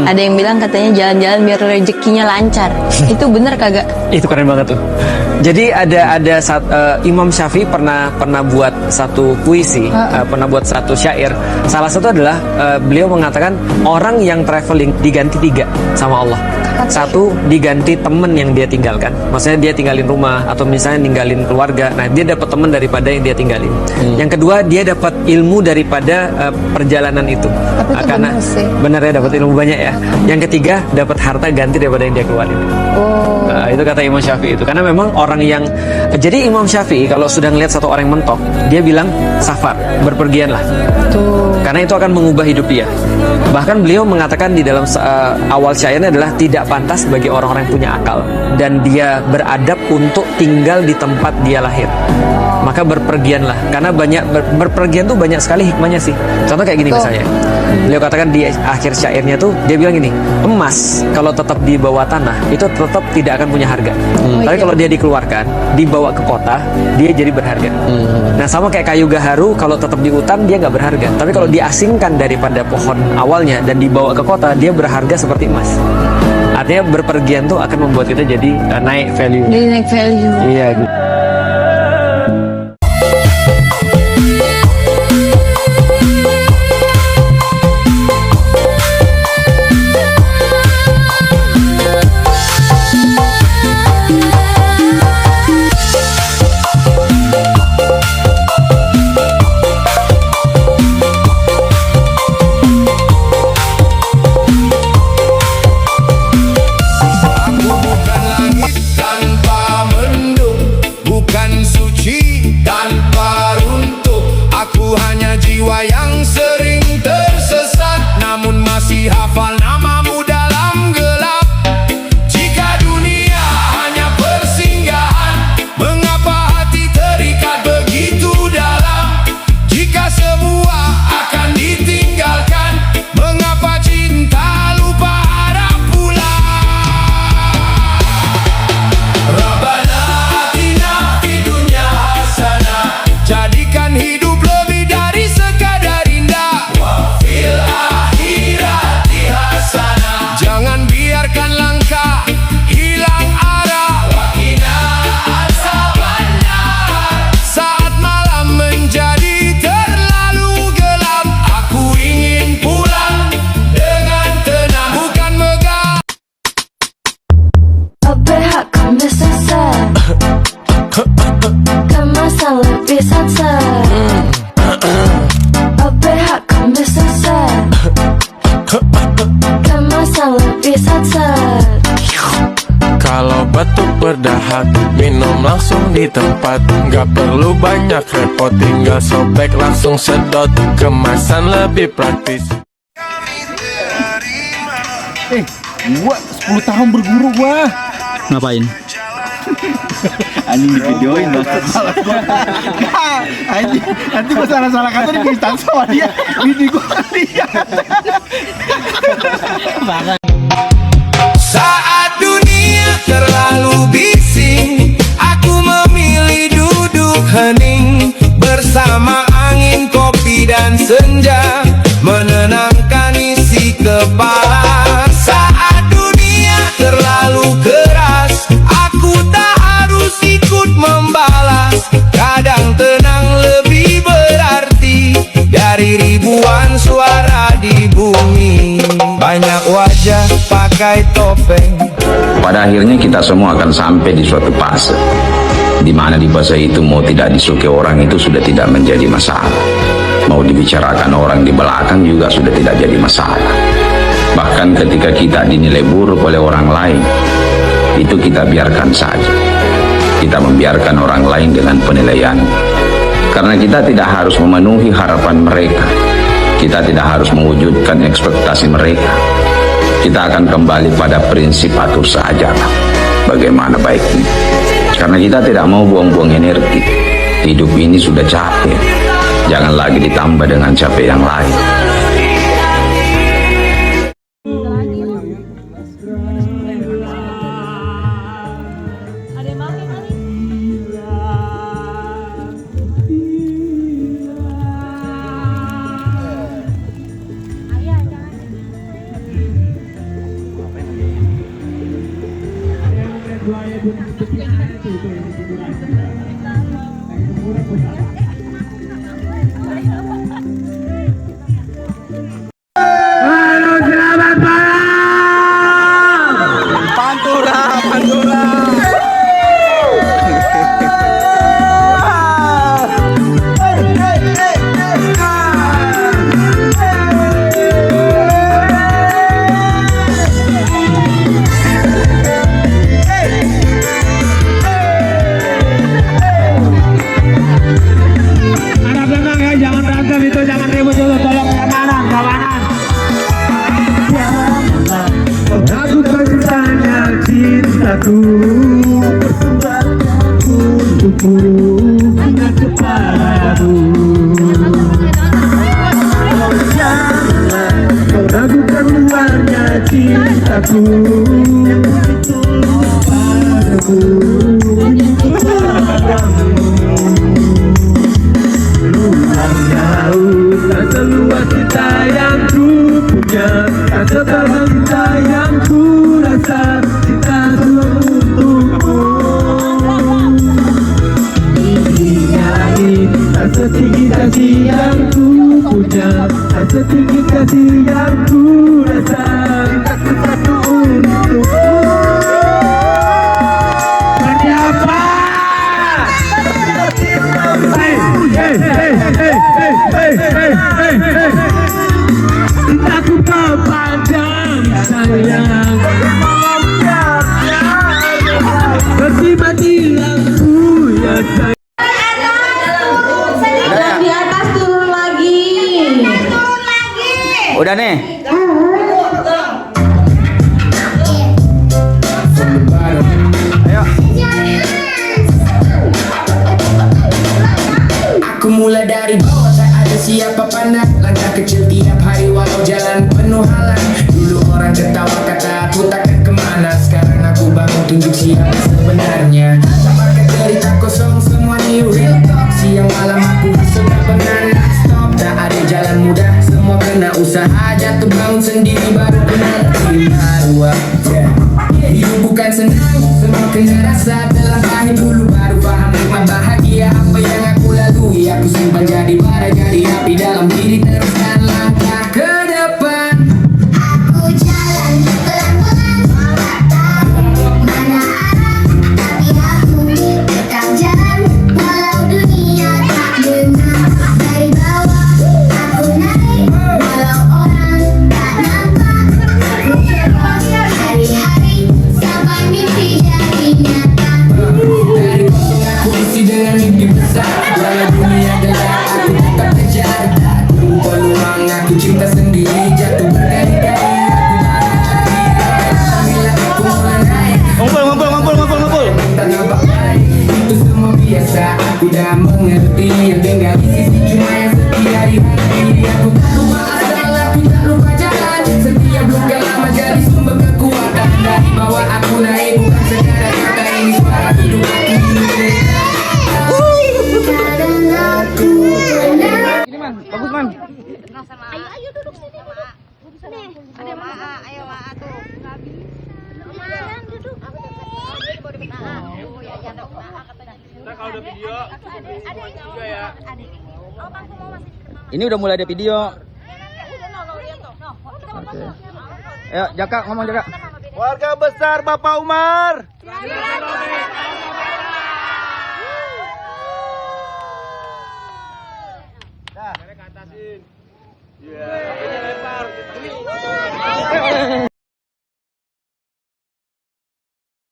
Ada yang bilang katanya jalan-jalan biar rezekinya lancar. Itu bener kagak? Itu keren banget tuh. Jadi ada Imam Syafi'i pernah buat satu puisi, pernah buat satu syair. Salah satu adalah beliau mengatakan orang yang traveling diganti 3 sama Allah. Satu, diganti temen yang dia tinggalkan. Maksudnya dia tinggalin rumah atau misalnya ninggalin keluarga. Nah, dia dapat temen daripada yang dia tinggalin. Yang kedua, dia dapat ilmu daripada perjalanan itu. Tapi itu Karena bener sih. benar ya, dapat ilmu banyak ya. Yang ketiga, dapat harta ganti daripada yang dia keluarin. Oh. Nah, itu kata Imam Syafi'i itu. Karena memang orang yang jadi Imam Syafi'i kalau sudah ngelihat satu orang yang mentok, dia bilang safar, berpergianlah. Tuh. Karena itu akan mengubah hidup dia. Bahkan beliau mengatakan di dalam awal syairnya adalah tidak pantas bagi orang-orang yang punya akal dan dia beradab untuk tinggal di tempat dia lahir. Maka berpergianlah. Karena berpergian tuh banyak sekali hikmahnya sih. Contoh kayak gini misalnya. Beliau katakan di akhir syairnya tuh dia bilang gini, emas kalau tetap di bawah tanah itu tetap tidak akan punya harga. Tapi kalau dia dikeluarkan, dibawa ke kota, dia jadi berharga. Nah, sama kayak kayu gaharu kalau tetap di hutan dia nggak berharga. Tapi kalau diasingkan daripada pohon awalnya dan dibawa ke kota, dia berharga seperti emas. Artinya berpergian tuh akan membuat kita jadi naik value. Jadi naik value. Iya. Kemasan lebih satset. OBH kamu satset. Kemasan lebih satset. Kalau batuk berdahak, minum langsung di tempat. Gak perlu banyak repot, tinggal sobek langsung sedot. Kemasan lebih praktis. Gua 10 tahun berguru gua. Ngapain? Anjing di videoin banget. Anjing, nanti gua salah kata di instan sama dia. Ini gua lihat. Saat dunia terlalu bising, aku memilih duduk hening bersama angin, kopi dan senja, menenangkan isi kepala. Saat dunia terlalu keras, aku tak harus ikut membalas. Kadang tenang lebih berarti dari ribuan suara di bumi. Banyak wajah pakai topeng. Pada akhirnya kita semua akan sampai di suatu fase di mana di fase itu mau tidak disukai orang itu sudah tidak menjadi masalah. Mau dibicarakan orang di belakang juga sudah tidak jadi masalah. Bahkan ketika kita dinilai buruk oleh orang lain, itu kita biarkan saja. Kita membiarkan orang lain dengan penilaian. Karena kita tidak harus memenuhi harapan mereka. Kita tidak harus mewujudkan ekspektasi mereka. Kita akan kembali pada prinsip atur saja bagaimana baiknya. Karena kita tidak mau buang-buang energi. Hidup ini sudah capek. Jangan lagi ditambah dengan capek yang lain. Udah nih. Ayo. Aku mulai dari bawah, tak ada siapa pandang. Langkah kecil tiap hari walau jalan penuh halang. Dulu orang ketawa kata aku takkan kemana. Sekarang aku bangun tunjuk siapa sebenarnya. Sama cerita kosong semua new real talk. Siang malam aku sudah pernah stop. Tak ada jalan mudah, semua kena usaha. Jatuh bangun sendiri baru kenal terima aja. Hidup bukan senang, semua kena rasa. Dalam pahit dulu baru paham nikmat bahagia. Apa yang aku lalui, aku simpan jadi bara, jadi api dalam diri. Teruskan langkah ke depan. Aku jalan pelan-pelan, tak tahu mana arah, tapi aku tetap jalan walau dunia tak dengar. Dari bawah aku naik, walau orang tak nampak. Aku coba hari-hari sampai mimpi jadi nyata. Dari kosong aku isi dengan mimpi besar. Walau dunia gelap aku tetap kejar. Tak tunggu peluang, aku cinta sendiri. Jatuh berkali-kali aku mulai naik. Ngumpul. Tak nampak baik, itu semua biasa. Aku dah mengerti, yang tinggal di sisi cuma yang setia di hati. Aku tak lupa asal, aku tak lupa jalan. Setiap luka lama jadi sumber kekuatan. Dari bawah aku naik, bukan sekadar kata ini suara hidup aku. Kadang aku pernah. Ini man, bagus man. Ayo duduk sini. Nih, ada Maa, ayo Maa tuh. Enggak bisa. Lumayan duduk. Kalau udah video, juga ya. Ini udah mulai ada video. Oke. Ayo, Jaka ngomong Jaka. Warga besar Bapak Umar.